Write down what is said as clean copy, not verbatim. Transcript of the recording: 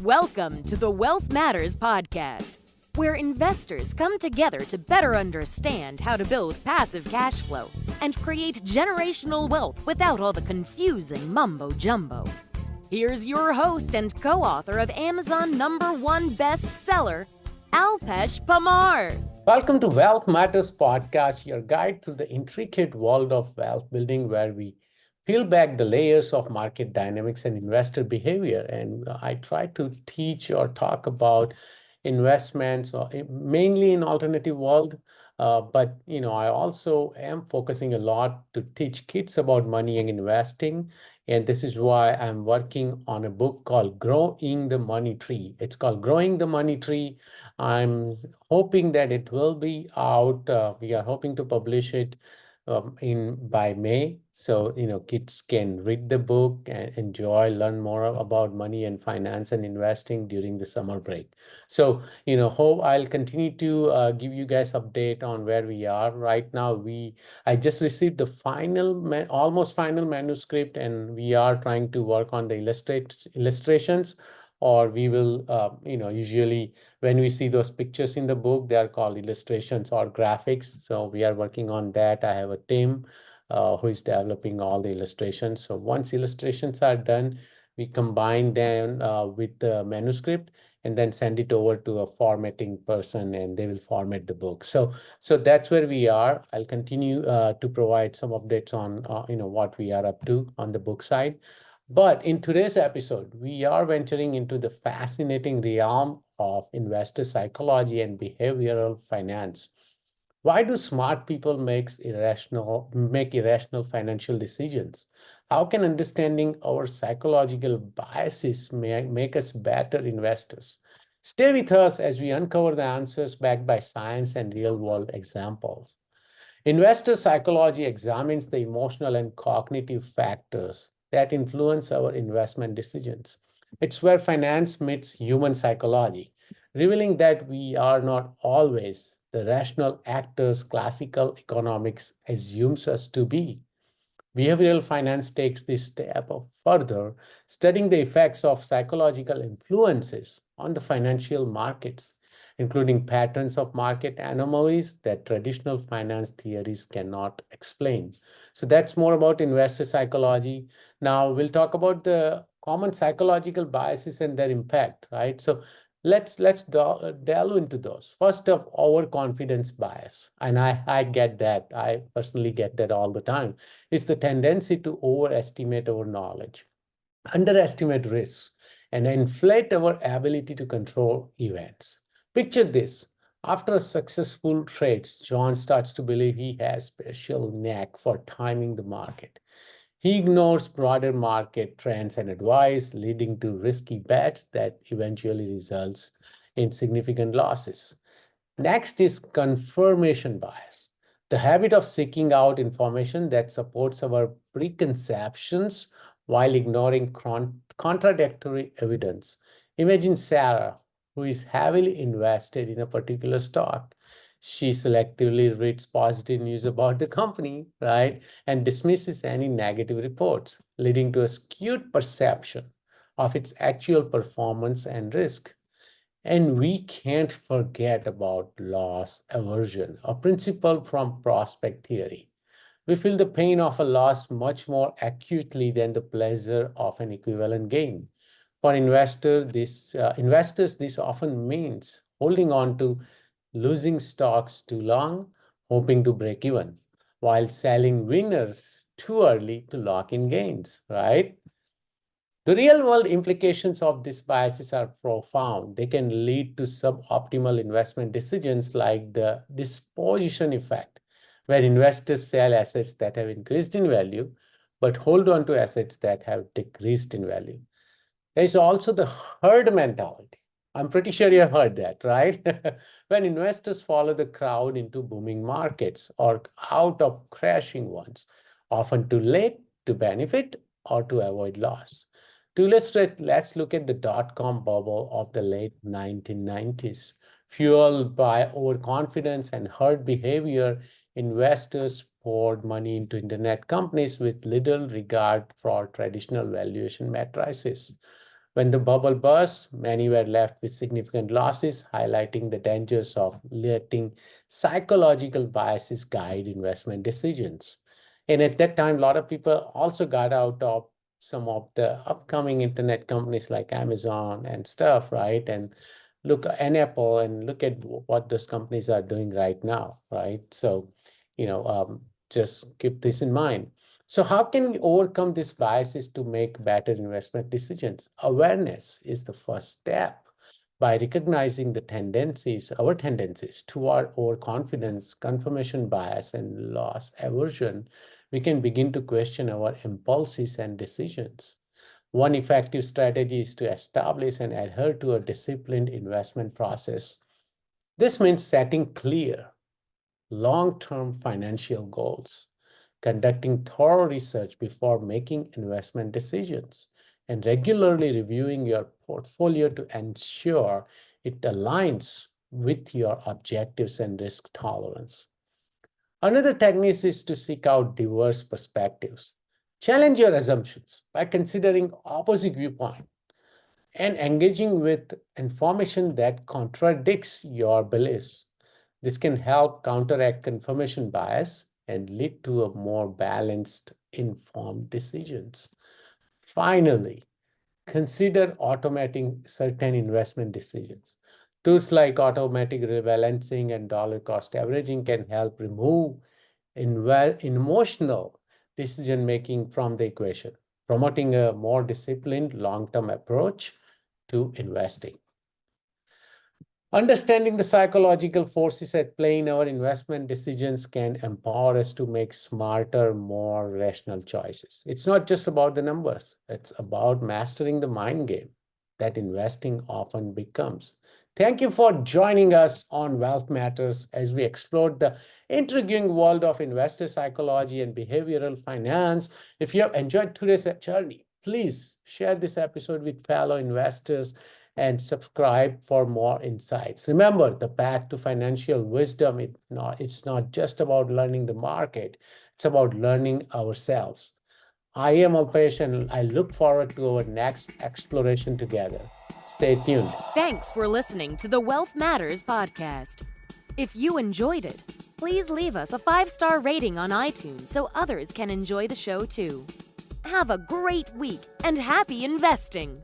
Welcome to the Wealth Matters podcast, where investors come together to better understand how to build passive cash flow and create generational wealth without all the confusing mumbo-jumbo. Here's your host and co-author of Amazon #1 bestseller, Alpesh Parmar. Welcome to Wealth Matters Podcast, your guide through the intricate world of wealth building, where we peel back the layers of market dynamics and investor behavior. And I try to teach or talk about investments, mainly in alternative world. But I also am focusing a lot to teach kids about money and investing. And this is why I'm working on a book called Growing the Money Tree. It's called Growing the Money Tree. I'm hoping that it will be out. We are hoping to publish it in by May. So, kids can read the book and enjoy, learn more about money and finance and investing during the summer break. So, hope I'll continue to give you guys update on where we are right now. I just received the almost final manuscript, and we are trying to work on the illustrations, or we will, usually when we see those pictures in the book, they are called illustrations or graphics. So we are working on that. I have a team who is developing all the illustrations. So once illustrations are done, we combine them with the manuscript and then send it over to a formatting person, and they will format the book. So that's where we are. I'll continue to provide some updates on what we are up to on the book side. But in today's episode, we are venturing into the fascinating realm of investor psychology and behavioral finance. Why do smart people make irrational financial decisions? How can understanding our psychological biases make us better investors? Stay with us as we uncover the answers backed by science and real-world examples. Investor psychology examines the emotional and cognitive factors that influence our investment decisions. It's where finance meets human psychology, revealing that we are not always the rational actors classical economics assumes us to be. Behavioral finance takes this step further, studying the effects of psychological influences on the financial markets, including patterns of market anomalies that traditional finance theories cannot explain. So that's more about investor psychology. Now we'll talk about the common psychological biases and their impact, right? So let's delve into those. First of overconfidence bias, and I get that. I personally get that all the time. It's the tendency to overestimate our knowledge, underestimate risks, and inflate our ability to control events. Picture this. After a successful trades, John starts to believe he has special knack for timing the market. He ignores broader market trends and advice, leading to risky bets that eventually results in significant losses. Next is confirmation bias, the habit of seeking out information that supports our preconceptions while ignoring contradictory evidence. Imagine Sarah, who is heavily invested in a particular stock. She selectively reads positive news about the company, right, and dismisses any negative reports, leading to a skewed perception of its actual performance and risk. And we can't forget about loss aversion, a principle from prospect theory. We feel the pain of a loss much more acutely than the pleasure of an equivalent gain. For investors, this often means holding on to losing stocks too long, hoping to break even, while selling winners too early to lock in gains, right? The real world implications of these biases are profound. They can lead to suboptimal investment decisions like the disposition effect, where investors sell assets that have increased in value, but hold on to assets that have decreased in value. There is also the herd mentality. I'm pretty sure you have heard that, right? When investors follow the crowd into booming markets or out of crashing ones, often too late to benefit or to avoid loss. To illustrate, let's look at the dot-com bubble of the late 1990s. Fueled by overconfidence and herd behavior, investors poured money into internet companies with little regard for traditional valuation matrices. When the bubble burst, many were left with significant losses, highlighting the dangers of letting psychological biases guide investment decisions. And at that time, a lot of people also got out of some of the upcoming internet companies like Amazon and stuff, right? And Apple, and look at what those companies are doing right now, right? So, just keep this in mind. So how can we overcome these biases to make better investment decisions? Awareness is the first step. By recognizing our tendencies toward overconfidence, confirmation bias, and loss aversion, we can begin to question our impulses and decisions. One effective strategy is to establish and adhere to a disciplined investment process. This means setting clear, long-term financial goals, conducting thorough research before making investment decisions, and regularly reviewing your portfolio to ensure it aligns with your objectives and risk tolerance. Another technique is to seek out diverse perspectives. Challenge your assumptions by considering opposite viewpoints and engaging with information that contradicts your beliefs. This can help counteract confirmation bias and lead to a more balanced, informed decisions. Finally, consider automating certain investment decisions. Tools like automatic rebalancing and dollar cost averaging can help remove emotional decision making from the equation, promoting a more disciplined long term approach to investing. Understanding the psychological forces at play in our investment decisions can empower us to make smarter, more rational choices. It's not just about the numbers, it's about mastering the mind game that investing often becomes. Thank you for joining us on Wealth Matters as we explored the intriguing world of investor psychology and behavioral finance. If you have enjoyed today's journey, please share this episode with fellow investors and subscribe for more insights. Remember, the path to financial wisdom, it's not just about learning the market, it's about learning ourselves. I am Alpesh, and I look forward to our next exploration together. Stay tuned. Thanks for listening to the Wealth Matters podcast. If you enjoyed it, please leave us a 5-star rating on iTunes so others can enjoy the show too. Have a great week and happy investing!